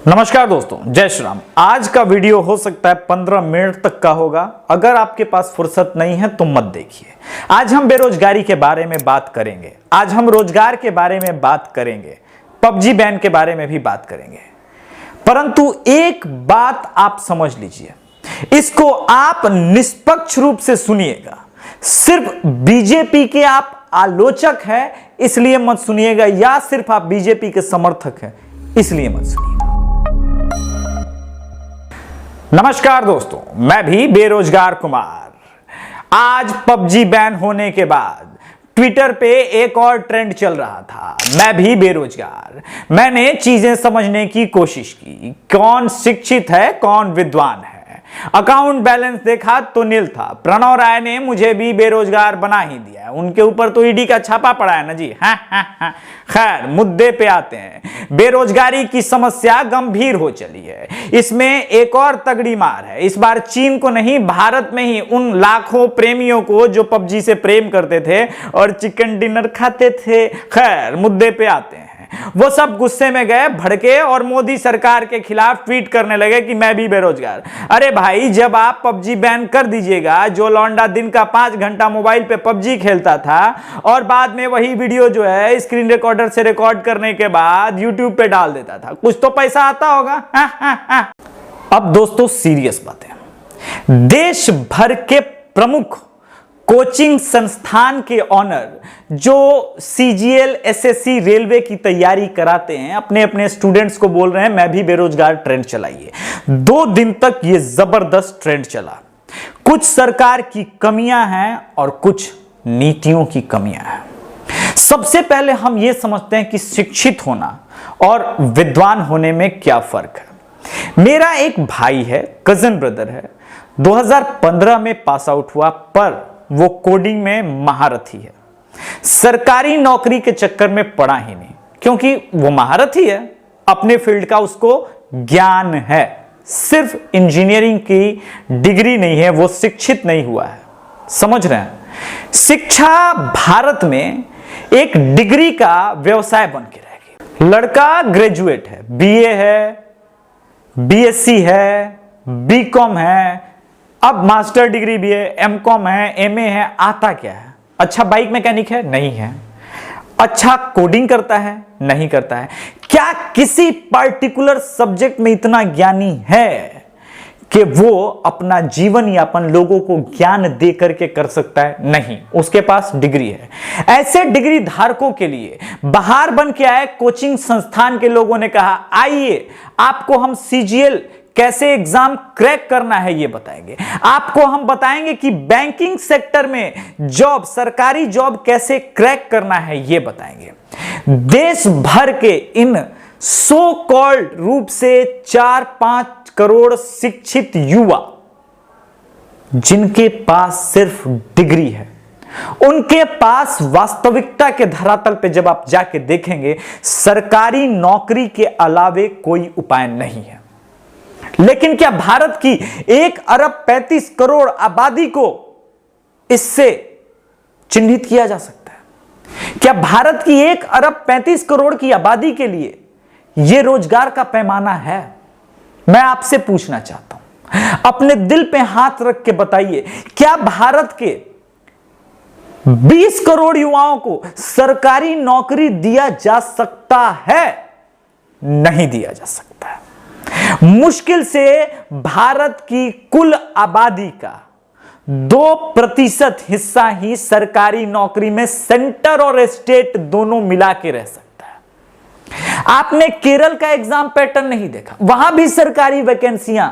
नमस्कार दोस्तों, जय श्री राम। आज का वीडियो हो सकता है 15 मिनट तक का होगा। अगर आपके पास फुर्सत नहीं है तो मत देखिए। आज हम बेरोजगारी के बारे में बात करेंगे, आज हम रोजगार के बारे में बात करेंगे, पबजी बैन के बारे में भी बात करेंगे। परंतु एक बात आप समझ लीजिए, इसको आप निष्पक्ष रूप से सुनिएगा। सिर्फ बीजेपी के आप आलोचक हैं इसलिए मत सुनिएगा, या सिर्फ आप बीजेपी के समर्थक हैं इसलिए मत सुनिएगा। नमस्कार दोस्तों, मैं भी बेरोजगार कुमार। आज पबजी बैन होने के बाद ट्विटर पे एक और ट्रेंड चल रहा था, मैं भी बेरोजगार। मैंने चीजें समझने की कोशिश की, कौन शिक्षित है कौन विद्वान है। अकाउंट बैलेंस देखा तो नील था। प्रणव राय ने मुझे भी बेरोजगार बना ही दिया, उनके ऊपर तो ईडी का छापा पड़ा है ना जी। खैर, मुद्दे पे आते हैं। बेरोजगारी की समस्या गंभीर हो चली है। इसमें एक और तगड़ी मार है। इस बार चीन को नहीं, भारत में ही उन लाखों प्रेमियों को जो पबजी से प्रेम करते थे और चिकन डिनर खाते थे। खैर, मुद्दे पे आते हैं। वो सब गुस्से में गए, भड़के और मोदी सरकार के खिलाफ ट्वीट करने लगे कि मैं भी बेरोजगार। अरे भाई, जब आप पबजी बैन कर दीजिएगा, जो लौंडा दिन का 5 घंटा मोबाइल पे पबजी खेलता था और बाद में वही वीडियो जो है स्क्रीन रिकॉर्डर से रिकॉर्ड करने के बाद यूट्यूब पे डाल देता था, कुछ तो पैसा आता होगा। अब दोस्तों सीरियस बातें। देश भर के प्रमुख कोचिंग संस्थान के ऑनर जो सीजीएल एसएससी रेलवे की तैयारी कराते हैं, अपने अपने स्टूडेंट्स को बोल रहे हैं मैं भी बेरोजगार ट्रेंड चलाइए। 2 दिन तक यह जबरदस्त ट्रेंड चला। कुछ सरकार की कमियां हैं और कुछ नीतियों की कमियां हैं। सबसे पहले हम यह समझते हैं कि शिक्षित होना और विद्वान होने में क्या फर्क है। मेरा एक भाई है, कजन ब्रदर है, 2015 में पास आउट हुआ, पर वो कोडिंग में महारथी है। सरकारी नौकरी के चक्कर में पड़ा ही नहीं, क्योंकि वो महारथी है, अपने फील्ड का उसको ज्ञान है। सिर्फ इंजीनियरिंग की डिग्री नहीं है, वो शिक्षित नहीं हुआ है। समझ रहे हैं? शिक्षा भारत में एक डिग्री का व्यवसाय बन के रह गई। लड़का ग्रेजुएट है, बीए है, बीएससी है, बीकॉम है, अब मास्टर डिग्री भी है, एमकॉम है, एमए है। आता क्या है? अच्छा बाइक मैकेनिक है? नहीं है। अच्छा कोडिंग करता है? नहीं करता है। क्या किसी पार्टिकुलर सब्जेक्ट में इतना ज्ञानी है कि वो अपना जीवन यापन लोगों को ज्ञान दे करके कर सकता है? नहीं, उसके पास डिग्री है। ऐसे डिग्री धारकों के लिए बाहर बन के आए कोचिंग संस्थान के लोगों ने कहा आइए आपको हम सीजीएल कैसे एग्जाम क्रैक करना है ये बताएंगे। आपको हम बताएंगे कि बैंकिंग सेक्टर में जॉब, सरकारी जॉब कैसे क्रैक करना है ये बताएंगे। देश भर के इन सो कॉल्ड रूप से 4-5 करोड़ शिक्षित युवा जिनके पास सिर्फ डिग्री है, उनके पास वास्तविकता के धरातल पे जब आप जाके देखेंगे, सरकारी नौकरी के अलावे कोई उपाय नहीं है। लेकिन क्या भारत की 1 अरब 35 करोड़ आबादी को इससे चिन्हित किया जा सकता है? क्या भारत की 1 अरब 35 करोड़ की आबादी के लिए यह रोजगार का पैमाना है? मैं आपसे पूछना चाहता हूं, अपने दिल पे हाथ रख के बताइए, क्या भारत के 20 करोड़ युवाओं को सरकारी नौकरी दिया जा सकता है? नहीं दिया जा सकता है। मुश्किल से भारत की कुल आबादी का 2% हिस्सा ही सरकारी नौकरी में सेंटर और स्टेट दोनों मिला के रह सकता है। आपने केरल का एग्जाम पैटर्न नहीं देखा, वहां भी सरकारी वैकेंसियां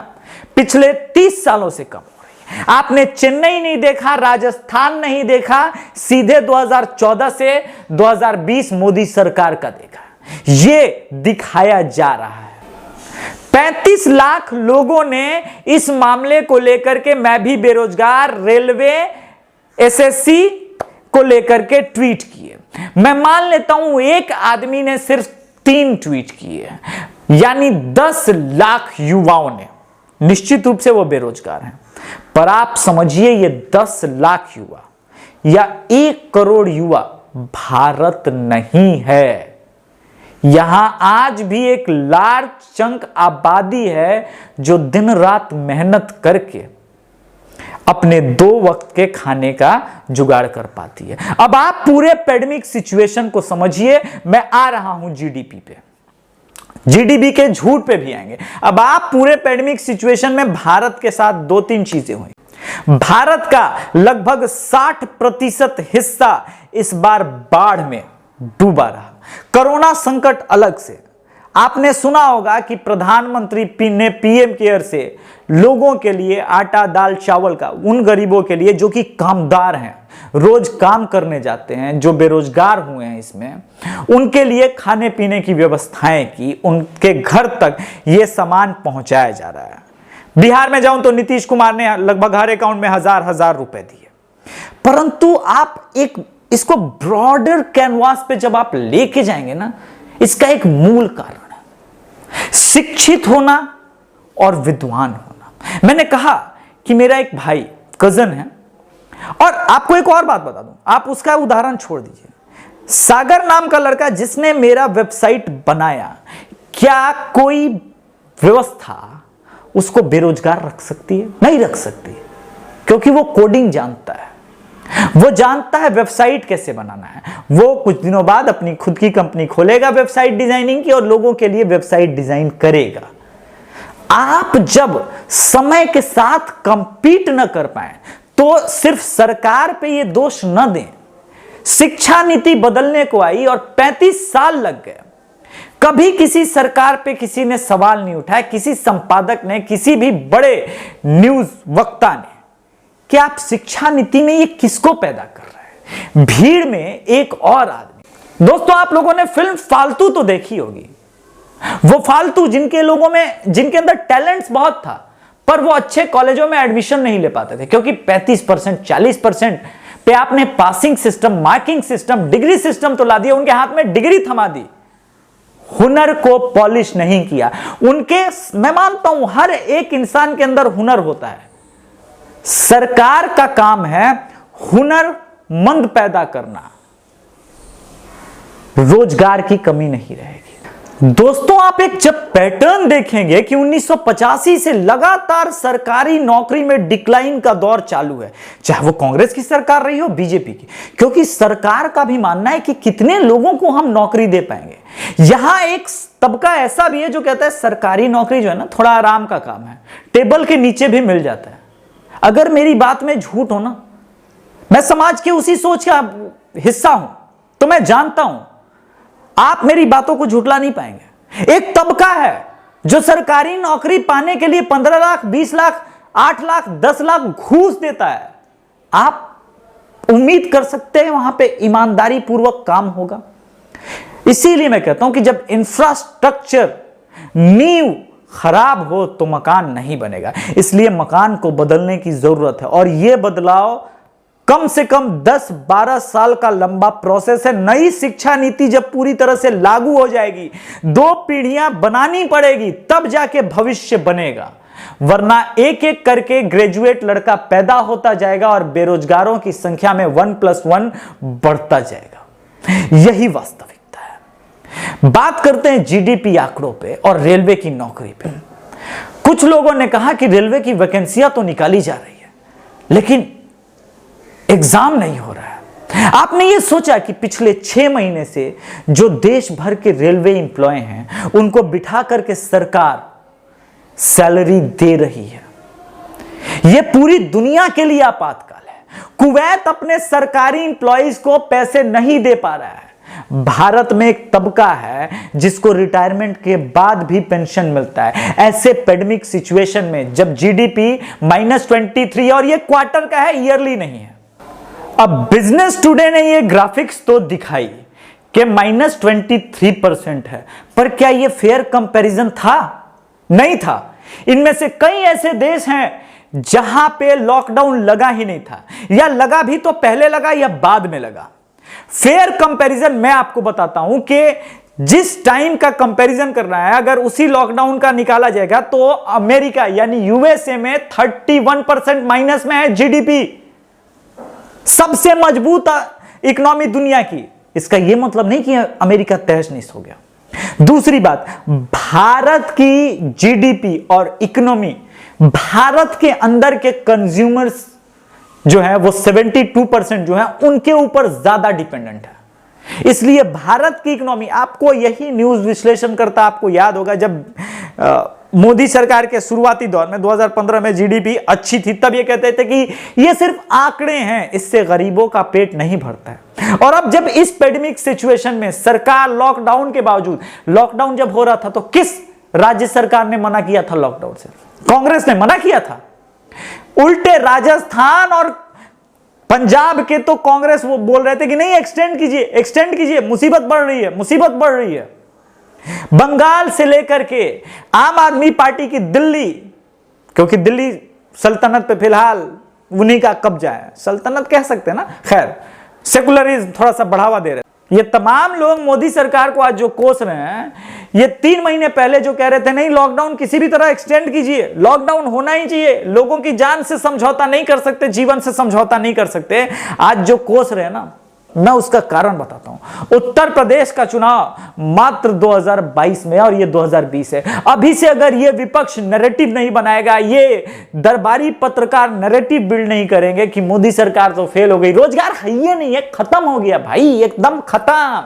पिछले 30 सालों से कम हो रही है। आपने चेन्नई नहीं देखा, राजस्थान नहीं देखा, सीधे 2014 से 2020 मोदी सरकार का देखा। यह दिखाया जा रहा है। 35 लाख लोगों ने इस मामले को लेकर के मैं भी बेरोजगार, रेलवे, एसएससी को लेकर के ट्वीट किए। मैं मान लेता हूं एक आदमी ने सिर्फ 3 ट्वीट किए, यानी 10 लाख युवाओं ने। निश्चित रूप से वो बेरोजगार हैं, पर आप समझिए ये 10 लाख युवा या 1 करोड़ युवा भारत नहीं है, यहां आज भी एक लार्ज चंक आबादी है जो दिन रात मेहनत करके अपने 2 वक्त के खाने का जुगाड़ कर पाती है। अब आप पूरे पैंडेमिक सिचुएशन को समझिए। मैं आ रहा हूं जीडीपी पे, जीडीपी के झूठ पे भी आएंगे। अब आप पूरे पैंडेमिक सिचुएशन में भारत के साथ 2-3 चीजें हुई। भारत का लगभग 60% हिस्सा इस बार बाढ़ में डूबा रहा। कोरोना संकट अलग से, आपने सुना होगा कि प्रधानमंत्री ने पीएम केयर से लोगों के लिए आटा दाल चावल का, उन गरीबों के लिए जो कि कामदार हैं, रोज काम करने जाते हैं, जो बेरोजगार हुए हैं, इसमें उनके लिए खाने पीने की व्यवस्थाएं की, उनके घर तक यह सामान पहुंचाया जा रहा है। बिहार में जाऊं तो नीतीश कुमार ने लगभग हर अकाउंट में हजार रुपए दिए। परंतु आप इसको ब्रॉडर कैनवास पे जब आप लेके जाएंगे ना, इसका एक मूल कारण है शिक्षित होना और विद्वान होना। मैंने कहा कि मेरा एक भाई कजन है, और आपको एक और बात बता दूं, आप उसका उदाहरण छोड़ दीजिए। सागर नाम का लड़का जिसने मेरा वेबसाइट बनाया, क्या कोई व्यवस्था उसको बेरोजगार रख सकती है? नहीं रख सकती, क्योंकि वो कोडिंग जानता है, वो जानता है वेबसाइट कैसे बनाना है। वो कुछ दिनों बाद अपनी खुद की कंपनी खोलेगा वेबसाइट डिजाइनिंग की, और लोगों के लिए वेबसाइट डिजाइन करेगा। आप जब समय के साथ कंपीट न कर पाए तो सिर्फ सरकार पे ये दोष न दें। शिक्षा नीति बदलने को आई और 35 साल लग गए, कभी किसी सरकार पे किसी ने सवाल नहीं उठाया, किसी संपादक ने, किसी भी बड़े न्यूज वक्ता ने, कि आप शिक्षा नीति में ये किसको पैदा कर रहे हैं। भीड़ में एक और आदमी। दोस्तों, आप लोगों ने फिल्म फालतू तो देखी होगी। वो फालतू जिनके अंदर टैलेंट्स बहुत था, पर वो अच्छे कॉलेजों में एडमिशन नहीं ले पाते थे, क्योंकि 35% 40% पे आपने passing system, marking system, degree system तो ला दिया, उनके हाथ में डिग्री थमा दी, हुनर को पॉलिश नहीं किया। मैं मानता हूं हर एक इंसान के अंदर हुनर होता है। सरकार का काम है हुनरमंद पैदा करना, रोजगार की कमी नहीं रहेगी। दोस्तों, आप एक जब पैटर्न देखेंगे कि 1985 से लगातार सरकारी नौकरी में डिक्लाइन का दौर चालू है, चाहे वो कांग्रेस की सरकार रही हो, बीजेपी की, क्योंकि सरकार का भी मानना है कि कितने लोगों को हम नौकरी दे पाएंगे। यहां एक तबका ऐसा भी है जो कहता है सरकारी नौकरी जो है ना, थोड़ा आराम का काम है, टेबल के नीचे भी मिल जाता है। अगर मेरी बात में झूठ हो ना, मैं समाज के उसी सोच का हिस्सा हूं, तो मैं जानता हूं आप मेरी बातों को झुठला नहीं पाएंगे। एक तबका है जो सरकारी नौकरी पाने के लिए 15 लाख, 20 लाख, 8 लाख, 10 लाख घूस देता है। आप उम्मीद कर सकते हैं वहां पे ईमानदारी पूर्वक काम होगा। इसीलिए मैं कहता हूं कि जब इंफ्रास्ट्रक्चर, नींव खराब हो तो मकान नहीं बनेगा। इसलिए मकान को बदलने की जरूरत है, और यह बदलाव कम से कम 10-12 साल का लंबा प्रोसेस है। नई शिक्षा नीति जब पूरी तरह से लागू हो जाएगी, 2 पीढ़ियां बनानी पड़ेगी, तब जाके भविष्य बनेगा। वरना एक एक करके ग्रेजुएट लड़का पैदा होता जाएगा और बेरोजगारों की संख्या में 1+1 बढ़ता जाएगा। यही वास्तविकता है। बात करते हैं जीडीपी आंकड़ों पे और रेलवे की नौकरी पे। कुछ लोगों ने कहा कि रेलवे की वैकेंसियां तो निकाली जा रही है, लेकिन एग्जाम नहीं हो रहा है। आपने ये सोचा कि पिछले 6 महीने से जो देश भर के रेलवे एम्प्लॉय हैं, उनको बिठा करके सरकार सैलरी दे रही है। यह पूरी दुनिया के लिए आपातकाल है। कुवैत अपने सरकारी एम्प्लॉयज को पैसे नहीं दे पा रहा है। भारत में एक तबका है जिसको रिटायरमेंट के बाद भी पेंशन मिलता है। ऐसे पैंडेमिक सिचुएशन में जब जीडीपी -23, और ये क्वार्टर का है, ईयरली नहीं है। अब बिजनेस टुडे ने ये ग्राफिक्स तो दिखाई कि -23% है, पर क्या ये फेयर कंपैरिजन था? नहीं था। इनमें से कई ऐसे देश हैं जहां पे लॉकडाउन लगा ही नहीं था, या लगा भी तो पहले लगा या बाद में लगा। फेयर कंपैरिजन मैं आपको बताता हूं कि जिस टाइम का कंपैरिजन करना है, अगर उसी लॉकडाउन का निकाला जाएगा तो अमेरिका यानी यूएसए में 31% माइनस में है जीडीपी, सबसे मजबूत इकोनॉमी दुनिया की। इसका यह मतलब नहीं कि अमेरिका तहस नहस हो गया। दूसरी बात, भारत की जीडीपी और इकोनॉमी, भारत के अंदर के कंज्यूमर्स जो है वो 72% जो है उनके ऊपर ज्यादा डिपेंडेंट है। इसलिए भारत की इकोनॉमी, आपको यही न्यूज विश्लेषण करता आपको याद होगा, जब मोदी सरकार के शुरुआती दौर में 2015 में जीडीपी अच्छी थी, तब ये कहते थे कि ये सिर्फ आंकड़े हैं, इससे गरीबों का पेट नहीं भरता है। और अब जब इस पेंडेमिक सिचुएशन में सरकार लॉकडाउन के बावजूद, लॉकडाउन जब हो रहा था तो किस राज्य सरकार ने मना किया था लॉकडाउन से? कांग्रेस ने मना किया था। उल्टे राजस्थान और पंजाब के तो कांग्रेस वो बोल रहे थे कि नहीं, एक्सटेंड कीजिए, एक्सटेंड कीजिए, मुसीबत बढ़ रही है, मुसीबत बढ़ रही है। बंगाल से लेकर के आम आदमी पार्टी की दिल्ली, क्योंकि दिल्ली सल्तनत पे फिलहाल उन्हीं का कब्जा है, सल्तनत कह सकते हैं ना, खैर सेकुलरिज्म थोड़ा सा बढ़ावा दे रहे हैं। ये तमाम लोग मोदी सरकार को आज जो कोस रहे हैं, ये 3 महीने पहले जो कह रहे थे नहीं लॉकडाउन किसी भी तरह एक्सटेंड कीजिए, लॉकडाउन होना ही चाहिए, लोगों की जान से समझौता नहीं कर सकते, जीवन से समझौता नहीं कर सकते, आज जो कोस रहे हैं ना, मैं उसका कारण बताता हूं। उत्तर प्रदेश का चुनाव मात्र 2022 में और ये 2020 है। अभी से अगर ये विपक्ष नैरेटिव नहीं बनाएगा, ये दरबारी पत्रकार नैरेटिव बिल्ड नहीं करेंगे कि मोदी सरकार तो फेल हो गई, रोजगार है ही नहीं है, खत्म हो गया भाई, एकदम खत्म।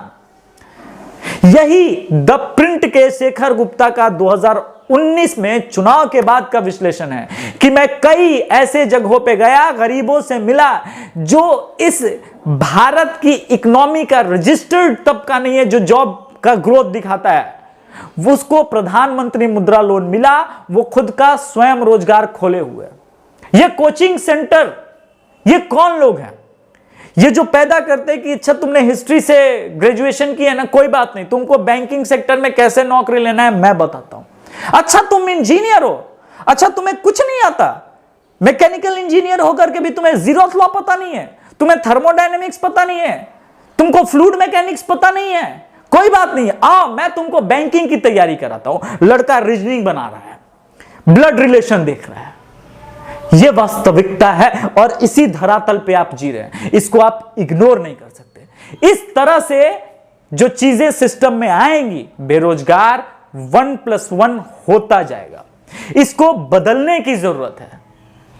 यही द प्रिंट के शेखर गुप्ता का 2019 में चुनाव के बाद का विश्लेषण है कि मैं कई ऐसे जगहों पे गया, गरीबों से मिला, जो इस भारत की इकोनॉमी का रजिस्टर्ड तबका नहीं है, जो जॉब का ग्रोथ दिखाता है, उसको प्रधानमंत्री मुद्रा लोन मिला, वो खुद का स्वयं रोजगार खोले हुए। ये कोचिंग सेंटर, ये कौन लोग हैं? ये जो पैदा करते हैं कि अच्छा तुमने हिस्ट्री से ग्रेजुएशन की है ना, कोई बात नहीं, तुमको बैंकिंग सेक्टर में कैसे नौकरी लेना है मैं बताता हूं। अच्छा तुम इंजीनियर हो, अच्छा तुम्हें कुछ नहीं आता, मैकेनिकल इंजीनियर होकर के भी तुम्हें जीरोथ लॉ पता नहीं है, तुम्हें थर्मोडायनेमिक्स पता नहीं है, तुमको फ्लूइड मैकेनिक्स पता नहीं है, कोई बात नहीं, आओ मैं तुमको बैंकिंग की तैयारी कराता हूं। लड़का रीजनिंग बना रहा है, ब्लड रिलेशन देख रहा है। यह वास्तविकता है और इसी धरातल पे आप जी रहे हैं, इसको आप इग्नोर नहीं कर सकते। इस तरह से जो चीजें सिस्टम में आएंगी, बेरोजगार 1+1 होता जाएगा, इसको बदलने की जरूरत है।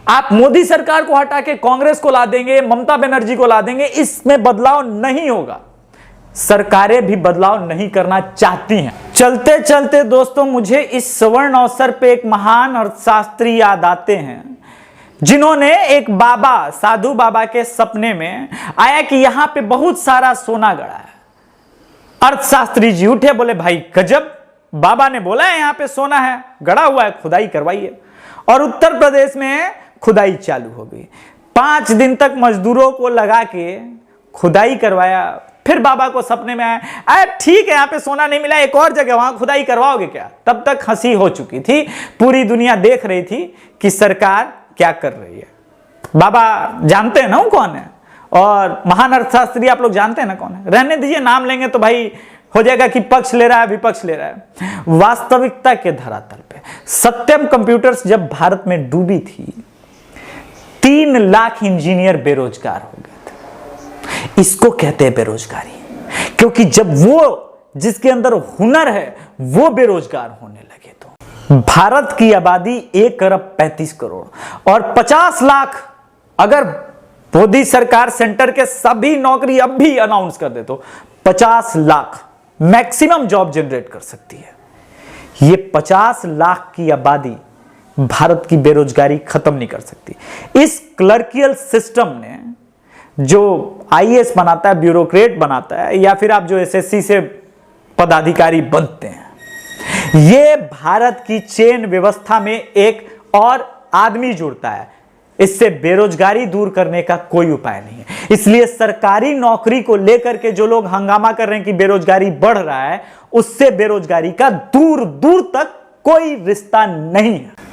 आप मोदी सरकार को हटा के कांग्रेस को ला देंगे, ममता बनर्जी को ला देंगे, इसमें बदलाव नहीं होगा। सरकारें भी बदलाव नहीं करना चाहती हैं। चलते चलते दोस्तों, मुझे इस स्वर्ण अवसर पे एक महान अर्थशास्त्री याद आते हैं, जिन्होंने एक बाबा, साधु बाबा के सपने में आया कि यहां पे बहुत सारा सोना गड़ा है। अर्थशास्त्री जी उठे, बोले भाई गजब, बाबा ने बोला है यहां पे सोना है, गड़ा हुआ है, खुदाई करवाइए। और उत्तर प्रदेश में खुदाई चालू हो गई। 5 दिन तक मजदूरों को लगा के खुदाई करवाया। फिर बाबा को सपने में आया, अरे ठीक है यहां पे सोना नहीं मिला, एक और जगह वहां खुदाई करवाओगे क्या? तब तक हंसी हो चुकी थी, पूरी दुनिया देख रही थी कि सरकार क्या कर रही है। बाबा जानते हैं ना वो कौन है, और महान अर्थशास्त्री आप लोग जानते हैं ना कौन है। रहने दीजिए, नाम लेंगे तो भाई हो जाएगा कि पक्ष ले रहा है विपक्ष ले रहा है। वास्तविकता के धरातल पे सत्यम कंप्यूटर्स जब भारत में डूबी थी, 3 लाख इंजीनियर बेरोजगार हो गए थे। इसको कहते हैं बेरोजगारी, क्योंकि जब वो जिसके अंदर हुनर है वो बेरोजगार होने लगे तो भारत की आबादी 1,35 करोड़ और 50 लाख, अगर मोदी सरकार सेंटर के सभी नौकरी अब भी अनाउंस कर दे तो 50 लाख मैक्सिमम जॉब जनरेट कर सकती है। ये 50 लाख की आबादी भारत की बेरोजगारी खत्म नहीं कर सकती। इस क्लर्कियल सिस्टम ने, जो आईएएस बनाता है, ब्यूरोक्रेट बनाता है, या फिर आप जो एसएससी से पदाधिकारी बनते हैं, ये भारत की चेन व्यवस्था में एक और आदमी जुड़ता है। इससे बेरोजगारी दूर करने का कोई उपाय नहीं है। इसलिए सरकारी नौकरी को लेकर के जो लोग हंगामा कर रहे हैं कि बेरोजगारी बढ़ रहा है, उससे बेरोजगारी का दूर दूर तक कोई रिश्ता नहीं है।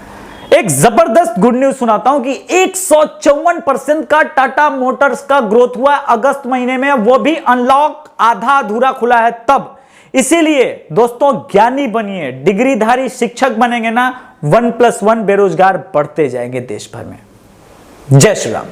एक जबरदस्त गुड न्यूज सुनाता हूं कि 154% का टाटा मोटर्स का ग्रोथ हुआ अगस्त महीने में, वो भी अनलॉक आधा अधूरा खुला है तब। इसीलिए दोस्तों ज्ञानी बनिए, डिग्रीधारी शिक्षक बनेंगे ना, 1+1 बेरोजगार बढ़ते जाएंगे देश भर में। जय श्री राम।